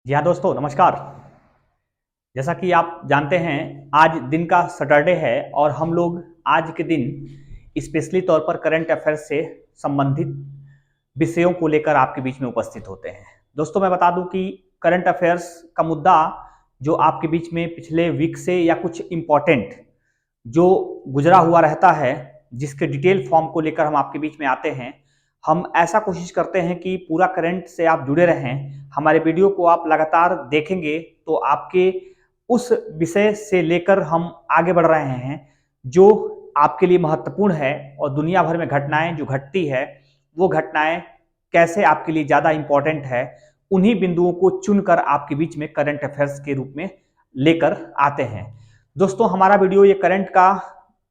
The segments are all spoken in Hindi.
जी हाँ दोस्तों, नमस्कार। जैसा कि आप जानते हैं, आज दिन का सैटरडे है और हम लोग आज के दिन स्पेशली तौर पर करंट अफेयर्स से संबंधित विषयों को लेकर आपके बीच में उपस्थित होते हैं। दोस्तों, मैं बता दूं कि करंट अफेयर्स का मुद्दा जो आपके बीच में पिछले वीक से या कुछ इम्पोर्टेंट जो गुजरा हुआ रहता है, जिसके डिटेल फॉर्म को लेकर हम आपके बीच में आते हैं। हम ऐसा कोशिश करते हैं कि पूरा करंट से आप जुड़े रहें। हमारे वीडियो को आप लगातार देखेंगे तो आपके उस विषय से लेकर हम आगे बढ़ रहे हैं जो आपके लिए महत्वपूर्ण है, और दुनिया भर में घटनाएं जो घटती है वो घटनाएं कैसे आपके लिए ज़्यादा इंपॉर्टेंट है, उन्हीं बिंदुओं को चुनकर आपके बीच में करंट अफेयर्स के रूप में लेकर आते हैं। दोस्तों, हमारा वीडियो ये करंट का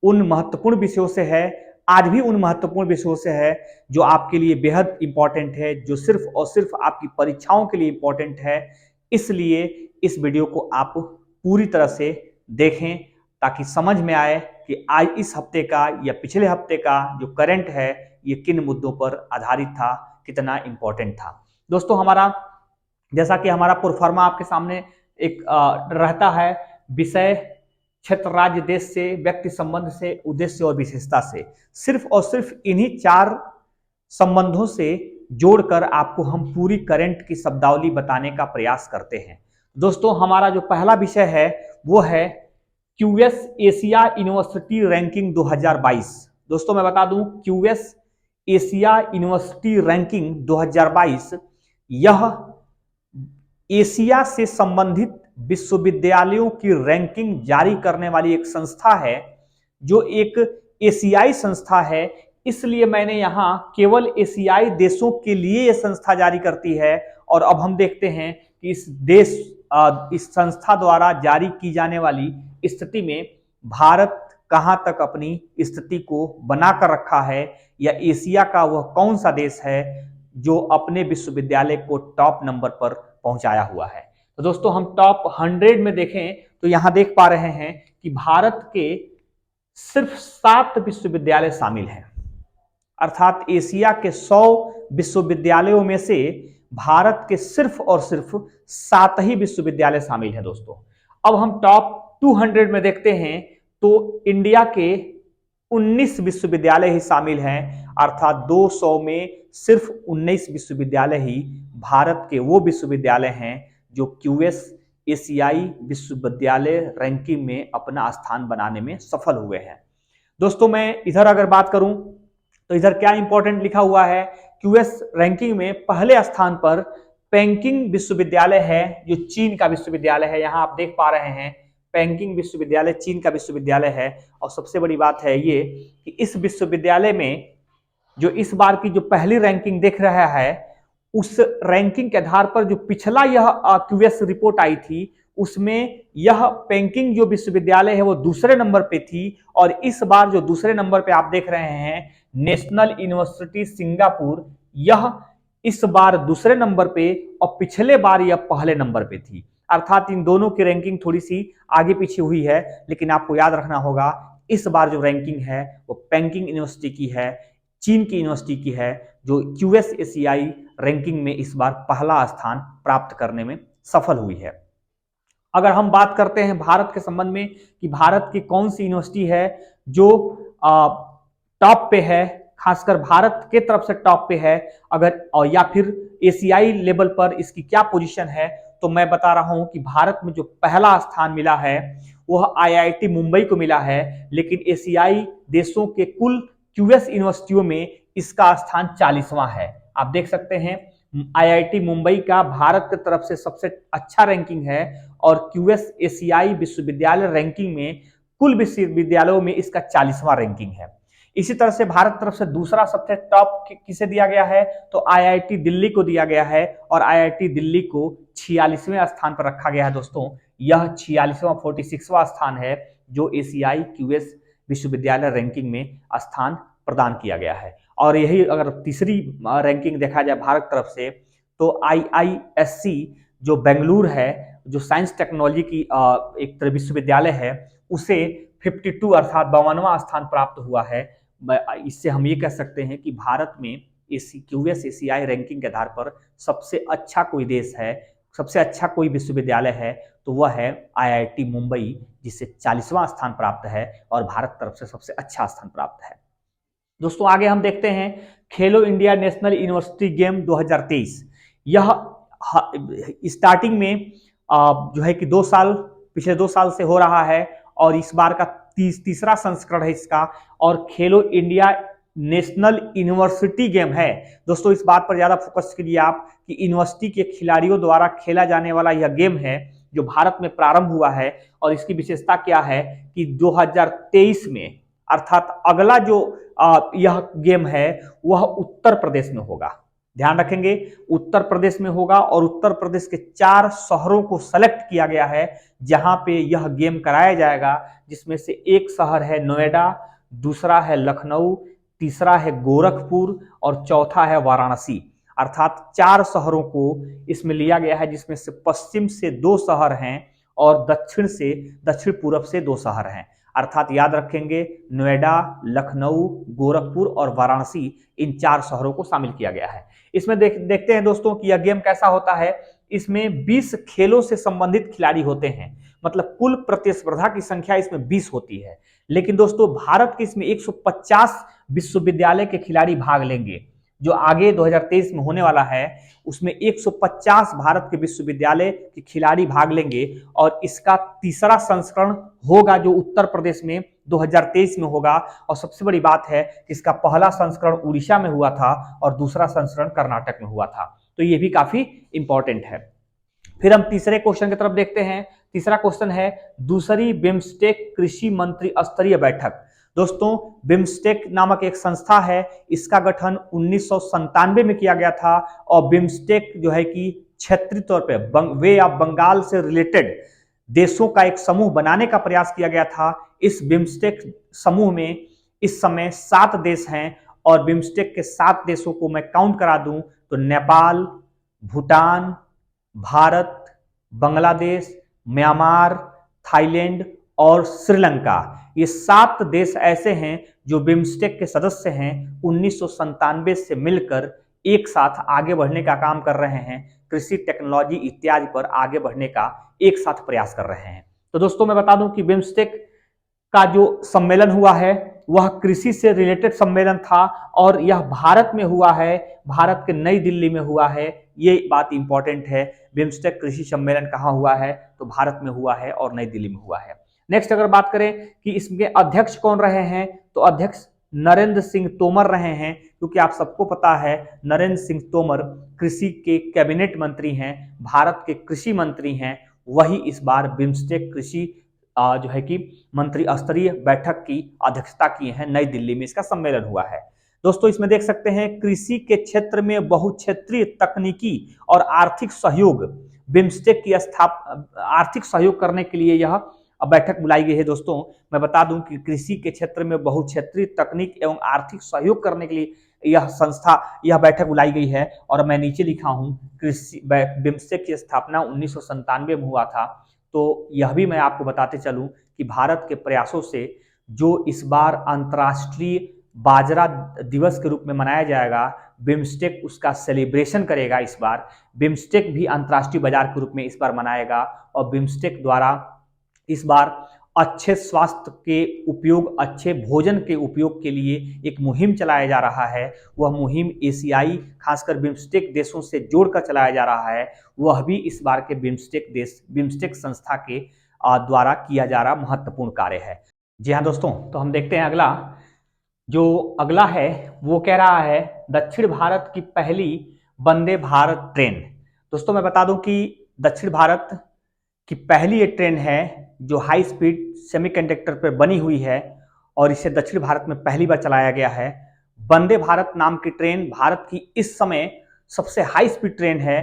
उन महत्वपूर्ण विषयों से है, आज भी उन महत्वपूर्ण विषयों से है जो आपके लिए बेहद इंपॉर्टेंट है, जो सिर्फ और सिर्फ आपकी परीक्षाओं के लिए इंपॉर्टेंट है। इसलिए इस वीडियो को आप पूरी तरह से देखें ताकि समझ में आए कि आज इस हफ्ते का या पिछले हफ्ते का जो करंट है ये किन मुद्दों पर आधारित था, कितना इंपॉर्टेंट था। दोस्तों, हमारा जैसा कि हमारा प्रोफार्मा आपके सामने एक रहता है, विषय, क्षेत्र, राज्य, देश से, व्यक्ति संबंध से, उद्देश्य और विशेषता से, सिर्फ और सिर्फ इन्हीं 4 संबंधों से जोड़कर आपको हम पूरी करंट की शब्दावली बताने का प्रयास करते हैं। दोस्तों, हमारा जो पहला विषय है वो है क्यूएस एशिया यूनिवर्सिटी रैंकिंग 2022। दोस्तों, मैं बता दूं, क्यूएस एशिया यूनिवर्सिटी रैंकिंग 2022 यह एशिया से संबंधित विश्वविद्यालयों की रैंकिंग जारी करने वाली एक संस्था है, जो एक एशियाई संस्था है। इसलिए मैंने यहां केवल एशियाई देशों के लिए यह संस्था जारी करती है। और अब हम देखते हैं कि इस संस्था द्वारा जारी की जाने वाली स्थिति में भारत कहां तक अपनी स्थिति को बनाकर रखा है, या एशिया का वह कौन सा देश है जो अपने विश्वविद्यालय को टॉप नंबर पर पहुंचाया हुआ है। तो दोस्तों, हम टॉप 100 में देखें तो यहां देख पा रहे हैं कि भारत के सिर्फ 7 विश्वविद्यालय शामिल हैं। अर्थात एशिया के 100 विश्वविद्यालयों में से भारत के सिर्फ और सिर्फ 7 ही विश्वविद्यालय शामिल हैं। दोस्तों, अब हम टॉप 200 में देखते हैं तो इंडिया के 19 विश्वविद्यालय ही शामिल हैं। अर्थात 200 में सिर्फ 19 विश्वविद्यालय ही भारत के वो विश्वविद्यालय हैं जो क्यूएस एशियाई विश्वविद्यालय रैंकिंग में अपना स्थान बनाने में सफल हुए हैं। दोस्तों, मैं इधर अगर बात करूं तो इधर क्या इंपॉर्टेंट लिखा हुआ है, क्यूएस रैंकिंग में पहले स्थान पर पेकिंग विश्वविद्यालय है, जो चीन का विश्वविद्यालय है। यहां आप देख पा रहे हैं, पेकिंग विश्वविद्यालय चीन का विश्वविद्यालय है। और सबसे बड़ी बात है ये कि इस विश्वविद्यालय में जो इस बार की जो पहली रैंकिंग देख रहा है, उस रैंकिंग के आधार पर जो पिछला यह क्यूएस रिपोर्ट आई थी उसमें यह पेकिंग जो विश्वविद्यालय है वो दूसरे नंबर पे थी। और इस बार जो दूसरे नंबर पे आप देख रहे हैं, नेशनल यूनिवर्सिटी सिंगापुर, यह इस बार दूसरे नंबर पे और पिछले बार यह पहले नंबर पे थी। अर्थात इन दोनों की रैंकिंग थोड़ी सी आगे पीछे हुई है, लेकिन आपको याद रखना होगा इस बार जो रैंकिंग है वो पेकिंग यूनिवर्सिटी की है, चीन की यूनिवर्सिटी की है, जो क्यूएस एशियाई रैंकिंग में इस बार पहला स्थान प्राप्त करने में सफल हुई है। अगर हम बात करते हैं भारत के संबंध में कि भारत की कौन सी यूनिवर्सिटी है जो टॉप पे है, खासकर भारत के तरफ से टॉप पे है, अगर या फिर एशियाई लेवल पर इसकी क्या पोजीशन है, तो मैं बता रहा हूं कि भारत में जो पहला स्थान मिला है वह आईआईटी मुंबई को मिला है। लेकिन एशियाई देशों के कुल क्यूएस यूनिवर्सिटियों में इसका स्थान 40वां है। आप देख सकते हैं, आईआईटी मुंबई का भारत की तरफ से सबसे अच्छा रैंकिंग है, और क्यूएस एशियाई विश्वविद्यालय रैंकिंग में कुल विश्वविद्यालयों में इसका 40वां रैंकिंग है। इसी तरह से भारत तरफ से दूसरा सबसे टॉप किसे दिया गया है, तो आईआईटी दिल्ली को दिया गया है, और आईआईटी दिल्ली को 46वें स्थान पर रखा गया है। दोस्तों, यह 46वां 46वां स्थान है जो एशियाई क्यूएस विश्वविद्यालय रैंकिंग में स्थान प्रदान किया गया है। और यही अगर तीसरी रैंकिंग देखा जाए भारत तरफ से, तो आईआईएससी जो बेंगलुरु है, जो साइंस टेक्नोलॉजी की एक विश्वविद्यालय है, उसे 52 अर्थात 52वां स्थान प्राप्त हुआ है। इससे हम ये कह सकते हैं कि भारत में क्यूएस एशियाई रैंकिंग के आधार पर सबसे अच्छा कोई देश है सबसे अच्छा कोई विश्वविद्यालय है तो वह है IIT मुंबई, जिससे 40वां स्थान प्राप्त है और भारत तरफ से सबसे अच्छा स्थान प्राप्त है। दोस्तों आगे हम देखते हैं खेलो इंडिया नेशनल यूनिवर्सिटी गेम 2023। यह स्टार्टिंग में जो है कि पिछले 2 साल से हो रहा है और इस बार का तीसरा संस्करण है इसका, और खेलो इंडिया नेशनल यूनिवर्सिटी गेम है। दोस्तों इस बात पर ज्यादा फोकस कीजिए आप कि यूनिवर्सिटी के खिलाड़ियों द्वारा खेला जाने वाला यह गेम है जो भारत में प्रारंभ हुआ है। और इसकी विशेषता क्या है कि 2023 में अर्थात अगला जो यह गेम है वह उत्तर प्रदेश में होगा। ध्यान रखेंगे, उत्तर प्रदेश में होगा और उत्तर प्रदेश के 4 शहरों को सेलेक्ट किया गया है जहां पे यह गेम कराया जाएगा, जिसमें से एक शहर है नोएडा, दूसरा है लखनऊ, तीसरा है गोरखपुर और चौथा है वाराणसी। अर्थात 4 शहरों को इसमें लिया गया है, जिसमें से पश्चिम से 2 शहर हैं और दक्षिण पूर्व से 2 शहर हैं। अर्थात याद रखेंगे, नोएडा, लखनऊ, गोरखपुर और वाराणसी, इन 4 शहरों को शामिल किया गया है। इसमें देखते हैं दोस्तों कि यह गेम कैसा होता है। इसमें 20 खेलों से संबंधित खिलाड़ी होते हैं, मतलब कुल प्रतिस्पर्धा की संख्या इसमें 20 होती है। लेकिन दोस्तों भारत के इसमें 150 विश्वविद्यालय के खिलाड़ी भाग लेंगे। जो आगे 2023 में होने वाला है उसमें 150 भारत के विश्वविद्यालय के खिलाड़ी भाग लेंगे और इसका तीसरा संस्करण होगा जो उत्तर प्रदेश में 2023 में होगा। और सबसे बड़ी बात है कि इसका पहला संस्करण उड़ीसा में हुआ था और दूसरा संस्करण कर्नाटक में हुआ था, तो ये भी काफी इंपॉर्टेंट है। फिर हम तीसरे क्वेश्चन की तरफ देखते हैं। तीसरा क्वेश्चन है दूसरी बिम्स्टेक कृषि मंत्री स्तरीय बैठक। दोस्तों बिम्स्टेक नामक एक संस्था है, इसका गठन 1997 में किया गया था और बिम्स्टेक जो है कि क्षेत्रीय तौर पे वे ऑफ बंगाल से रिलेटेड देशों का एक समूह बनाने का प्रयास किया गया था। इस बिम्स्टेक समूह में इस समय 7 देश हैं और बिम्स्टेक के 7 देशों को मैं काउंट करा दूं तो नेपाल, भूटान, भारत, बांग्लादेश, म्यांमार, थाईलैंड और श्रीलंका, ये 7 देश ऐसे हैं जो बिम्स्टेक के सदस्य हैं। 1997 से मिलकर एक साथ आगे बढ़ने का काम कर रहे हैं, कृषि टेक्नोलॉजी इत्यादि पर आगे बढ़ने का एक साथ प्रयास कर रहे हैं। तो दोस्तों मैं बता दूं कि बिम्स्टेक का जो सम्मेलन हुआ है वह कृषि से रिलेटेड सम्मेलन था और यह भारत में हुआ है, भारत के नई दिल्ली में हुआ है। ये बात इंपॉर्टेंट है, बिम्स्टेक कृषि सम्मेलन कहाँ हुआ है तो भारत में हुआ है और नई दिल्ली में हुआ है। नेक्स्ट अगर बात करें कि इसके अध्यक्ष कौन रहे हैं तो अध्यक्ष नरेंद्र सिंह तोमर रहे हैं, क्योंकि आप सबको पता है नरेंद्र सिंह तोमर कृषि के कैबिनेट मंत्री हैं, भारत के कृषि मंत्री हैं। वही इस बार बिम्स्टेक कृषि जो है कि मंत्री स्तरीय बैठक की अध्यक्षता की है, नई दिल्ली में इसका सम्मेलन हुआ है। दोस्तों इसमें देख सकते हैं कृषि के क्षेत्र में बहुक्षेत्रीय तकनीकी और आर्थिक सहयोग, बिम्स्टेक की आर्थिक सहयोग करने के लिए यह बैठक बुलाई गई है। दोस्तों मैं बता दूं कि कृषि के क्षेत्र में बहुक्षेत्रीय तकनीक एवं आर्थिक सहयोग करने के लिए यह बैठक बुलाई गई है। और मैं नीचे लिखा हूं कृषि बिम्स्टेक की स्थापना 1997 में हुआ था। तो यह भी मैं आपको बताते चलूं कि भारत के प्रयासों से जो इस बार अंतर्राष्ट्रीय बाजरा दिवस के रूप में मनाया जाएगा, बिम्स्टेक उसका सेलिब्रेशन करेगा। इस बार बिम्स्टेक भी अंतर्राष्ट्रीय बाजार के रूप में इस बार मनाएगा और बिम्स्टेक द्वारा इस बार अच्छे स्वास्थ्य के उपयोग, अच्छे भोजन के उपयोग के लिए एक मुहिम चलाया जा रहा है। वह मुहिम एशियाई खासकर बिम्स्टेक देशों से जोड़कर चलाया जा रहा है। वह भी इस बार के बिम्स्टेक संस्था के द्वारा किया जा रहा महत्वपूर्ण कार्य है। जी हाँ दोस्तों, तो हम देखते हैं अगला है वो कह रहा है दक्षिण भारत की पहली वंदे भारत ट्रेन। दोस्तों मैं बता दूं कि दक्षिण भारत की पहली ये ट्रेन है जो हाई स्पीड सेमीकंडक्टर पर बनी हुई है और इसे दक्षिण भारत में पहली बार चलाया गया है। वंदे भारत नाम की ट्रेन भारत की इस समय सबसे हाई स्पीड ट्रेन है,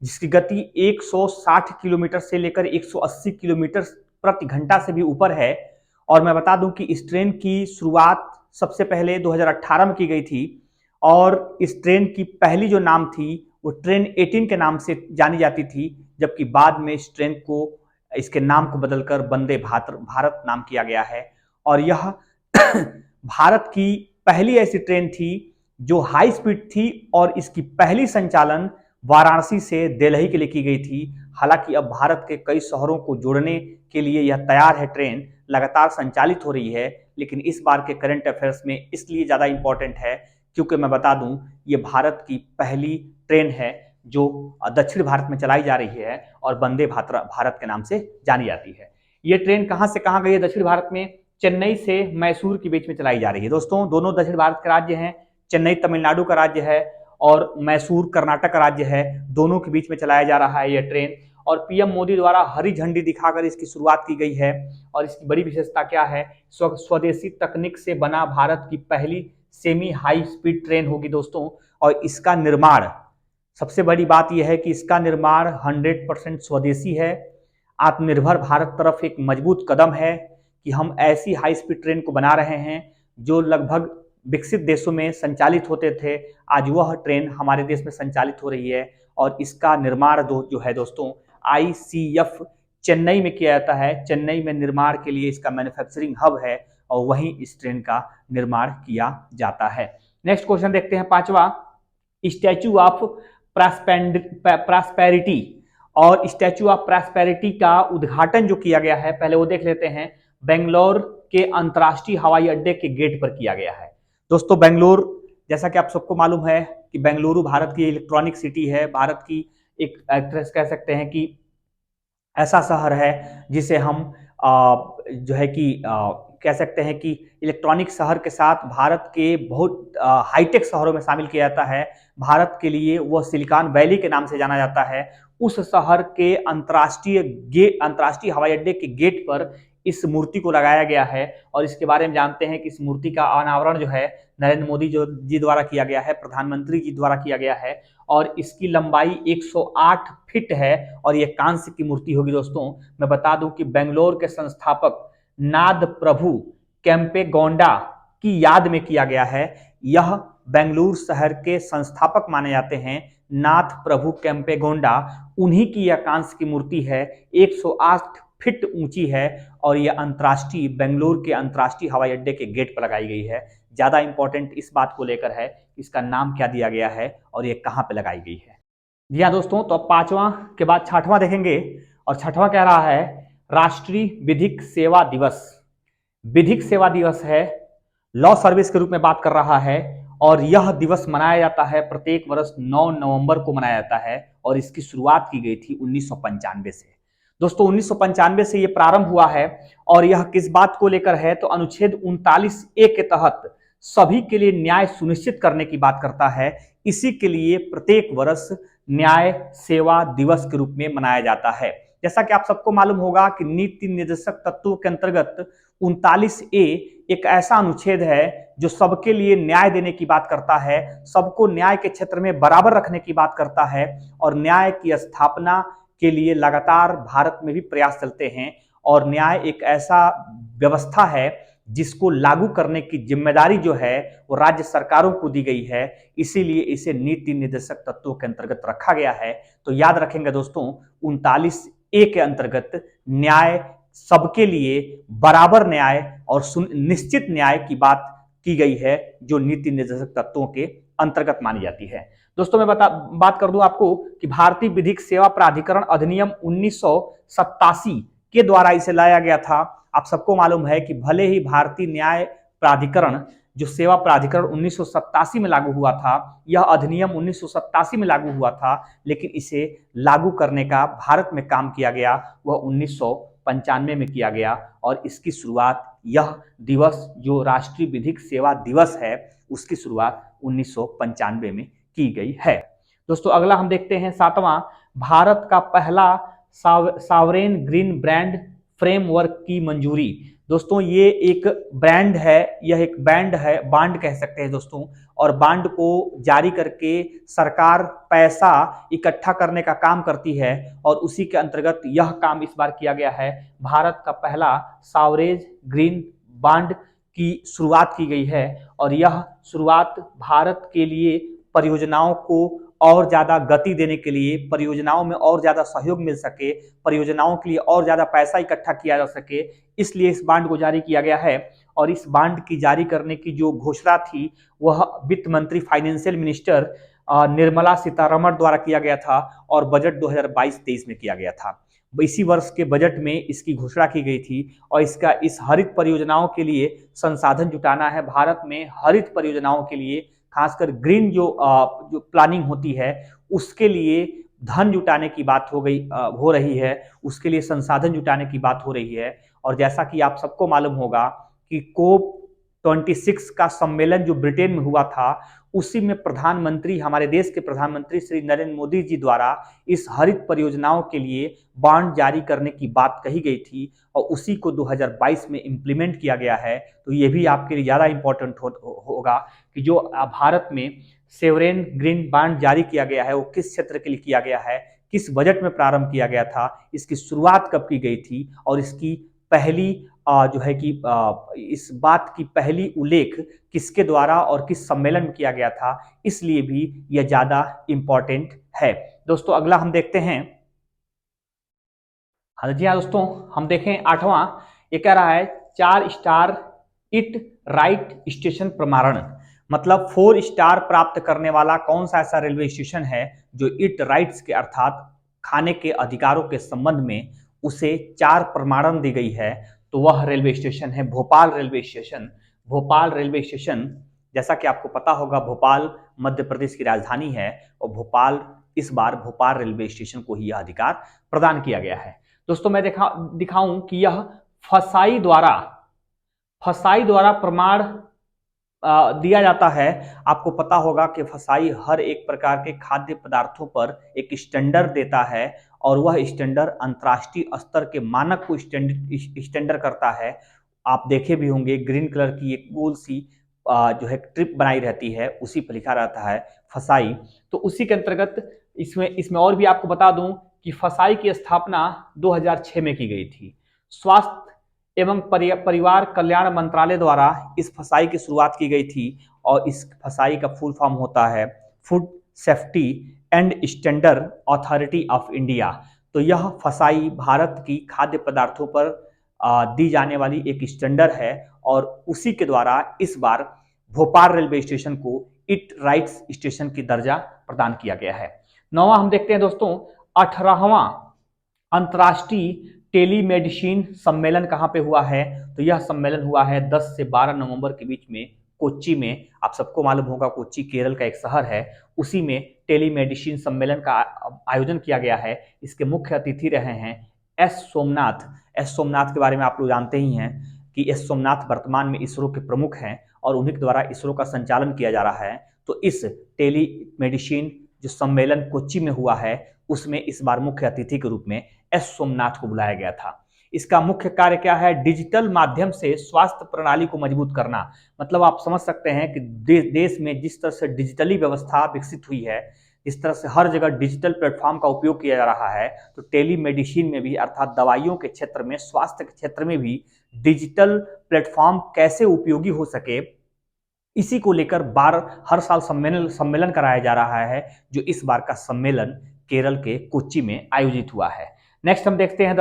जिसकी गति 160 किलोमीटर से लेकर 180 किलोमीटर प्रति घंटा से भी ऊपर है। और मैं बता दूं कि इस ट्रेन की शुरुआत सबसे पहले 2018 में की गई थी और इस ट्रेन की पहली जो नाम थी वो ट्रेन 18 के नाम से जानी जाती थी, जबकि बाद में इस ट्रेन को इसके नाम को बदलकर वंदे भारत नाम किया गया है। और यह भारत की पहली ऐसी ट्रेन थी जो हाई स्पीड थी और इसकी पहली संचालन वाराणसी से दिल्ली के लिए की गई थी। हालांकि अब भारत के कई शहरों को जोड़ने के लिए यह तैयार है, ट्रेन लगातार संचालित हो रही है। लेकिन इस बार के करंट अफेयर्स में इसलिए ज़्यादा इंपॉर्टेंट है क्योंकि मैं बता दूं, ये भारत की पहली ट्रेन है जो दक्षिण भारत में चलाई जा रही है और वंदे भारत के नाम से जानी जाती है। ये ट्रेन कहां से कहां गई है दक्षिण भारत में? चेन्नई से मैसूर के बीच में चलाई जा रही है। दोस्तों, दोनों दक्षिण भारत के राज्य हैं। चेन्नई तमिलनाडु का राज्य है और मैसूर कर्नाटक का राज्य है। दोनों के बीच में चलाया जा रहा है यह ट्रेन और पीएम मोदी द्वारा हरी झंडी दिखाकर इसकी शुरुआत की गई है। और इसकी बड़ी विशेषता क्या है? स्वदेशी तकनीक से बना भारत की पहली सेमी हाई स्पीड ट्रेन होगी दोस्तों। और इसका निर्माण, सबसे बड़ी बात यह है कि इसका निर्माण 100% स्वदेशी है। आत्मनिर्भर भारत तरफ एक मजबूत कदम है कि हम ऐसी हाई स्पीड ट्रेन को बना रहे हैं जो लगभग विकसित देशों में संचालित होते थे। आज वह ट्रेन हमारे देश में संचालित हो रही है और इसका निर्माण जो है दोस्तों, ICF चेन्नई में किया जाता है। चेन्नई में निर्माण के लिए इसका मैन्युफैक्चरिंग हब है और वहीं इस ट्रेन का निर्माण किया जाता है। नेक्स्ट क्वेश्चन देखते हैं, पांचवा। स्टैचू ऑफ प्रॉस्पेरिटी और स्टैचू ऑफ प्रॉस्पेरिटी का उद्घाटन जो किया गया है, पहले वो देख लेते हैं। बेंगलोर के अंतर्राष्ट्रीय हवाई अड्डे के गेट पर किया गया है। दोस्तों, बेंगलोर, जैसा कि आप सबको मालूम है कि बेंगलुरु भारत की इलेक्ट्रॉनिक सिटी है। भारत की एक एक्ट्रेस कह सकते हैं कि ऐसा शहर है जिसे हम जो है कि कह सकते हैं कि इलेक्ट्रॉनिक शहर के साथ भारत के बहुत हाईटेक शहरों में शामिल किया जाता है। भारत के लिए वह सिलिकॉन वैली के नाम से जाना जाता है। उस शहर के अंतर्राष्ट्रीय हवाई अड्डे के गेट पर इस मूर्ति को लगाया गया है और इसके बारे में जानते हैं कि इस मूर्ति का अनावरण जो है नरेंद्र मोदी जी द्वारा किया गया है, प्रधानमंत्री जी द्वारा किया गया है और इसकी लंबाई 108 फीट है और यह कांस्य की मूर्ति होगी। दोस्तों, मैं बता दूं कि बेंगलोर के संस्थापक नाद प्रभु केम्पेगौड़ा की याद में किया गया है। यह बेंगलुरु शहर के संस्थापक माने जाते हैं, नाथ प्रभु केम्पेगौड़ा। उन्हीं की यह कांस्य की मूर्ति है, 108 फीट ऊंची है और यह बेंगलुरु के अंतर्राष्ट्रीय हवाई अड्डे के गेट पर लगाई गई है। ज्यादा इंपॉर्टेंट इस बात को लेकर है इसका नाम क्या दिया गया है और यह कहां पे लगाई गई है। जी हाँ दोस्तों, तो अब पांचवा के बाद छठवां देखेंगे और छठवां कह रहा है राष्ट्रीय विधिक सेवा दिवस। विधिक सेवा दिवस है, लॉ सर्विस के रूप में बात कर रहा है और यह दिवस मनाया जाता है प्रत्येक वर्ष 9 नवंबर को मनाया जाता है और इसकी शुरुआत की गई थी 1995 से। दोस्तों, 1995 से यह प्रारंभ हुआ है और यह किस बात को लेकर है? तो अनुच्छेद 39A के तहत सभी के लिए न्याय सुनिश्चित करने की बात करता है। इसी के लिए प्रत्येक वर्ष न्याय सेवा दिवस के रूप में मनाया जाता है। जैसा कि आप सबको मालूम होगा कि नीति निर्देशक तत्वों के अंतर्गत 39A एक ऐसा अनुच्छेद है जो सबके लिए न्याय देने की बात करता है, सबको न्याय के क्षेत्र में बराबर रखने की बात करता है और न्याय की स्थापना के लिए लगातार भारत में भी प्रयास चलते हैं। और न्याय एक ऐसा व्यवस्था है जिसको लागू करने की जिम्मेदारी जो है वो राज्य सरकारों को दी गई है, इसीलिए इसे नीति निर्देशक तत्वों के अंतर्गत रखा गया है। तो याद रखेंगे दोस्तों, 39A के अंतर्गत न्याय, सबके लिए बराबर न्याय और निश्चित न्याय की बात की गई है जो नीति निर्देशक तत्वों के अंतर्गत मानी जाती है। दोस्तों, मैं बात कर दूं आपको कि भारतीय विधिक सेवा प्राधिकरण अधिनियम 1987 के द्वारा इसे लाया गया था। आप सबको मालूम है कि भले ही भारतीय न्याय प्राधिकरण जो सेवा प्राधिकरण 1987 में लागू हुआ था, यह अधिनियम 1987 में लागू हुआ था, लेकिन इसे लागू करने का भारत में काम किया गया वह 1995 में किया गया और इसकी शुरुआत, यह दिवस जो राष्ट्रीय विधिक सेवा दिवस है, उसकी शुरुआत 1995 में की गई है। दोस्तों, अगला हम देखते हैं सातवां, भारत का पहला सावरेन ग्रीन ब्रांड फ्रेमवर्क की मंजूरी। दोस्तों, ये एक ब्रांड है, यह एक बैंड है, बांड कह सकते हैं दोस्तों, और बांड को जारी करके सरकार पैसा इकट्ठा करने का काम करती है और उसी के अंतर्गत यह काम इस बार किया गया है। भारत का पहला सावरेज ग्रीन बांड की शुरुआत की गई है और यह शुरुआत भारत के लिए परियोजनाओं को और ज्यादा गति देने के लिए, परियोजनाओं में और ज्यादा सहयोग मिल सके, परियोजनाओं के लिए और ज्यादा पैसा इकट्ठा किया जा सके, इसलिए इस बांड को जारी किया गया है। और इस बांड की जारी करने की जो घोषणा थी वह वित्त मंत्री, फाइनेंशियल मिनिस्टर निर्मला सीतारमण द्वारा किया गया था और बजट 2022-23 में किया गया था। इसी वर्ष के बजट में इसकी घोषणा की गई थी और इसका इस हरित परियोजनाओं के लिए संसाधन जुटाना है। भारत में हरित परियोजनाओं के लिए, खासकर ग्रीन जो प्लानिंग होती है उसके लिए धन जुटाने की बात हो रही है, उसके लिए संसाधन जुटाने की बात हो रही है। और जैसा कि आप सबको मालूम होगा कि कोप 26 का सम्मेलन जो ब्रिटेन में हुआ था, उसी में प्रधानमंत्री, हमारे देश के प्रधानमंत्री श्री नरेंद्र मोदी जी द्वारा इस हरित परियोजनाओं के लिए बॉन्ड जारी करने की बात कही गई थी और उसी को 2022 में इंप्लीमेंट किया गया है। तो ये भी आपके लिए ज़्यादा इंपॉर्टेंट होगा कि जो भारत में सेवरेन ग्रीन बॉन्ड जारी किया गया है वो किस क्षेत्र के लिए किया गया है, किस बजट में प्रारंभ किया गया था, इसकी शुरुआत कब की गई थी और इसकी पहली जो है कि इस बात की पहली उल्लेख किसके द्वारा और किस सम्मेलन में किया गया था, इसलिए भी यह ज्यादा इंपॉर्टेंट है। दोस्तों अगला हम देखते हैं। हाँ जी हाँ दोस्तों, हम देखें 8वां, ये कह रहा है 4 स्टार इट राइट स्टेशन प्रमाणन। मतलब 4 स्टार प्राप्त करने वाला कौन सा ऐसा रेलवे स्टेशन है जो इट राइट्स के अर्थात खाने के अधिकारों के संबंध में उसे 4 प्रमाणन दी गई है, तो वह रेलवे स्टेशन है Bhopal railway station. Bhopal railway station, जैसा कि आपको पता होगा, भोपाल मध्य प्रदेश की राजधानी है और भोपाल, इस बार भोपाल रेलवे स्टेशन को ही यह अधिकार प्रदान किया गया है। दोस्तों मैं दिखाऊं कि यह फसाई द्वारा प्रमाण दिया जाता है। आपको पता होगा कि फसाई हर एक प्रकार के खाद्य पदार्थों पर एक स्टैंडर्ड देता है और वह स्टैंडर्ड अंतर्राष्ट्रीय स्तर के मानक को स्टैंडर्ड करता है। आप देखे भी होंगे ग्रीन कलर की एक गोल सी जो है ट्रिप बनाई रहती है, उसी पर लिखा रहता है फसाई। तो उसी के अंतर्गत इसमें और भी आपको बता दूं कि फसाई की स्थापना 2006 में की गई थी। स्वास्थ्य एवं परिवार कल्याण मंत्रालय द्वारा इस फसाई की शुरुआत की गई थी और इस फसाई का फुल फॉर्म होता है food safety and standard authority of India. तो यह फसाई भारत की खाद्य पदार्थों पर दी जाने वाली एक स्टैंडर्ड है और उसी के द्वारा इस बार भोपाल रेलवे स्टेशन को इट राइट्स स्टेशन की दर्जा प्रदान किया गया है। 9वां हम देखते हैं दोस्तों, 18वां अंतर्राष्ट्रीय टेलीमेडिसिन सम्मेलन कहां पे हुआ है? तो यह सम्मेलन हुआ है 10 से 12 नवंबर के बीच में कोच्चि में। आप सबको मालूम होगा कोच्चि केरल का एक शहर है, उसी में टेलीमेडिसिन सम्मेलन का आयोजन किया गया है। इसके मुख्य अतिथि रहे हैं एस सोमनाथ। एस सोमनाथ के बारे में आप लोग जानते ही हैं कि एस सोमनाथ वर्तमान में इसरो के प्रमुख हैं और उन्हीं के द्वारा इसरो का संचालन किया जा रहा है। तो इस टेलीमेडिसिन जो सम्मेलन कोच्चि में हुआ है उसमें इस बार मुख्य अतिथि के रूप में एस सोमनाथ को बुलाया गया था। इसका मुख्य कार्य क्या है? डिजिटल माध्यम से स्वास्थ्य प्रणाली को मजबूत करना। मतलब आप समझ सकते हैं कि देश में जिस तरह से डिजिटली व्यवस्था विकसित हुई है, इस तरह से हर जगह डिजिटल प्लेटफॉर्म का उपयोग किया जा रहा है, तो टेलीमेडिसिन में भी अर्थात दवाइयों के क्षेत्र में, स्वास्थ्य के क्षेत्र में भी डिजिटल प्लेटफॉर्म कैसे उपयोगी हो सके, इसी को लेकर हर साल सम्मेलन कराया जा रहा है, जो इस बार का सम्मेलन केरल के कोच्चि में आयोजित हुआ है। नेक्स्ट हम देखते हैं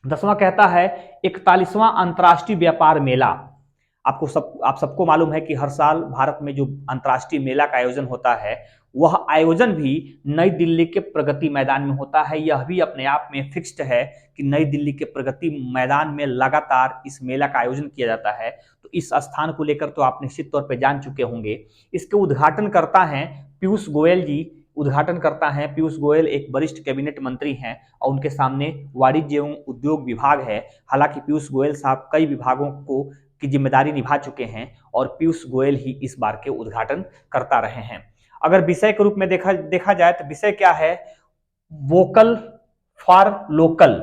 10वां कहता है 41वां अंतर्राष्ट्रीय व्यापार मेला। आप सबको मालूम है कि हर साल भारत में जो अंतर्राष्ट्रीय मेला का आयोजन होता है वह आयोजन भी नई दिल्ली के प्रगति मैदान में होता है। यह भी अपने आप में फिक्स्ड है कि नई दिल्ली के प्रगति मैदान में लगातार इस मेला का आयोजन किया जाता है। तो इस स्थान को लेकर तो आप निश्चित तौर पर जान चुके होंगे। इसके उद्घाटन करता है पीयूष गोयल जी। उद्घाटन करता है पीयूष गोयल, एक वरिष्ठ कैबिनेट मंत्री हैं और उनके सामने वाणिज्य एवं उद्योग विभाग है। हालांकि पीयूष गोयल साहब कई विभागों की जिम्मेदारी निभा चुके हैं और पीयूष गोयल ही इस बार के उद्घाटन करता रहे हैं। अगर विषय के रूप में देखा जाए तो विषय क्या है? Vocal for local,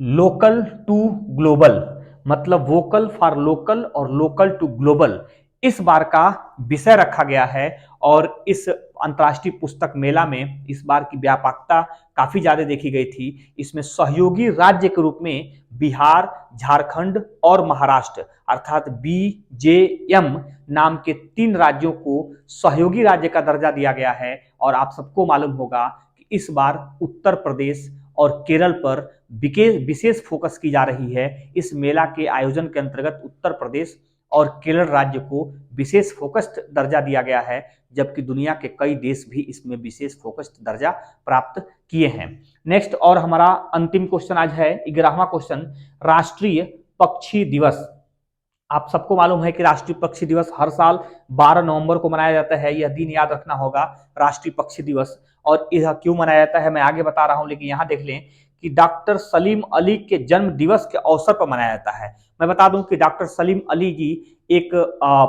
local to global. मतलब वोकल फॉर लोकल और लोकल टू ग्लोबल, इस बार का विषय रखा गया है। और इस अंतर्राष्ट्रीय पुस्तक मेला में इस बार की व्यापकता काफी ज्यादा देखी गई थी। इसमें सहयोगी राज्य के रूप में बिहार, झारखंड और महाराष्ट्र अर्थात BJM नाम के 3 राज्यों को सहयोगी राज्य का दर्जा दिया गया है। और आप सबको मालूम होगा कि इस बार उत्तर प्रदेश और केरल पर विशेष फोकस की जा रही है। इस मेला के आयोजन के अंतर्गत उत्तर प्रदेश और केरल राज्य को विशेष फोकस्ड दर्जा दिया गया है, जबकि दुनिया के कई देश भी इसमें विशेष फोकस्ड दर्जा प्राप्त किए हैं। नेक्स्ट और हमारा अंतिम क्वेश्चन आज है 11वां क्वेश्चन, राष्ट्रीय पक्षी दिवस। आप सबको मालूम है कि राष्ट्रीय पक्षी दिवस हर साल 12 नवंबर को मनाया जाता है। यह दिन याद रखना होगा, राष्ट्रीय पक्षी दिवस। और यह क्यों मनाया जाता है मैं आगे बता रहा हूं, लेकिन यहां देख लें कि डॉक्टर सलीम अली के जन्म दिवस के अवसर पर मनाया जाता है। मैं बता दूं कि डॉक्टर सलीम अली जी एक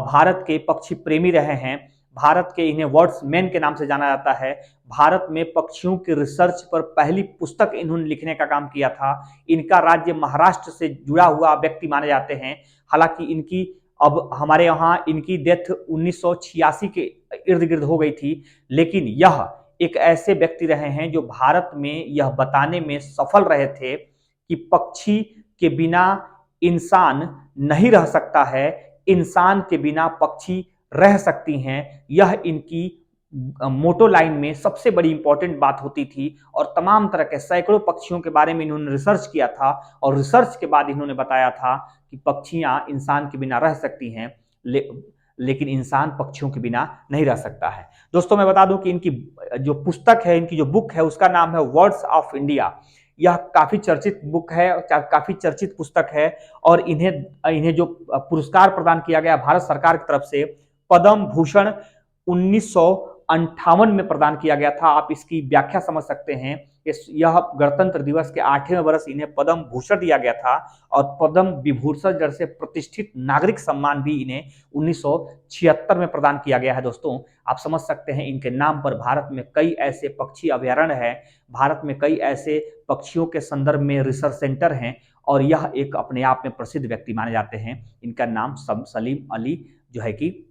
भारत के पक्षी प्रेमी रहे हैं। भारत के इन्हें वर्ड्समैन के नाम से जाना जाता है। भारत में पक्षियों के रिसर्च पर पहली पुस्तक इन्होंने लिखने का काम किया था। इनका राज्य महाराष्ट्र से जुड़ा हुआ व्यक्ति माने जाते हैं। हालांकि इनकी अब हमारे यहाँ इनकी डेथ 1986 के इर्द गिर्द हो गई थी, लेकिन यह एक ऐसे व्यक्ति रहे हैं जो भारत में यह बताने में सफल रहे थे कि पक्षी के बिना इंसान नहीं रह सकता है, इंसान के बिना पक्षी रह सकती हैं। यह इनकी मोटो लाइन में सबसे बड़ी इंपॉर्टेंट बात होती थी। और तमाम तरह के सैकड़ों पक्षियों के बारे में इन्होंने रिसर्च किया था और रिसर्च के बाद इन्होंने बताया था कि पक्षियां इंसान के बिना रह सकती हैं, लेकिन इंसान पक्षियों के बिना नहीं रह सकता है। दोस्तों मैं बता दूं कि इनकी जो पुस्तक है, इनकी जो बुक है, उसका नाम है वर्ड्स ऑफ इंडिया। यह काफी चर्चित बुक है, काफी चर्चित पुस्तक है। और इन्हें जो पुरस्कार प्रदान किया गया भारत सरकार की तरफ से, पद्म भूषण 1958 में प्रदान किया गया था। आप इसकी व्याख्या समझ सकते हैं। यह गणतंत्र दिवस के 8वें वर्ष इन्हें पद्म भूषण दिया गया था। और पद्म विभूषण जैसे प्रतिष्ठित नागरिक सम्मान भी इन्हें 1976 में प्रदान किया गया है। दोस्तों आप समझ सकते हैं इनके नाम पर भारत में कई ऐसे पक्षी अभयारण्य है, भारत में कई ऐसे पक्षियों के संदर्भ में रिसर्च सेंटर हैं। और यह एक अपने आप में प्रसिद्ध व्यक्ति माने जाते हैं। इनका नाम सलीम अली जो है कि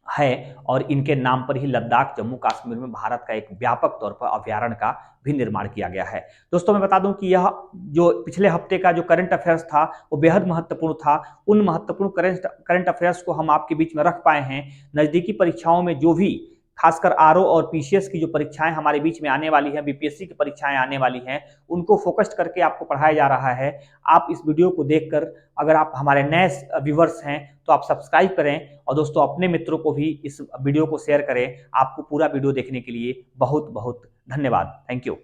है। और इनके नाम पर ही लद्दाख, जम्मू कश्मीर में भारत का एक व्यापक तौर पर अभयारण्य का भी निर्माण किया गया है। दोस्तों मैं बता दूं कि यह जो पिछले हफ्ते का जो करंट अफेयर्स था वो बेहद महत्वपूर्ण था। उन महत्वपूर्ण करंट अफेयर्स को हम आपके बीच में रख पाए हैं। नजदीकी परीक्षाओं में जो भी खासकर आरओ और पीसीएस की जो परीक्षाएं हमारे बीच में आने वाली हैं, बीपीएससी की परीक्षाएं आने वाली हैं, उनको फोकस्ड करके आपको पढ़ाया जा रहा है। आप इस वीडियो को देखकर अगर आप हमारे नए व्यूवर्स हैं तो आप सब्सक्राइब करें और दोस्तों अपने मित्रों को भी इस वीडियो को शेयर करें। आपको पूरा वीडियो देखने के लिए बहुत बहुत धन्यवाद। Thank you.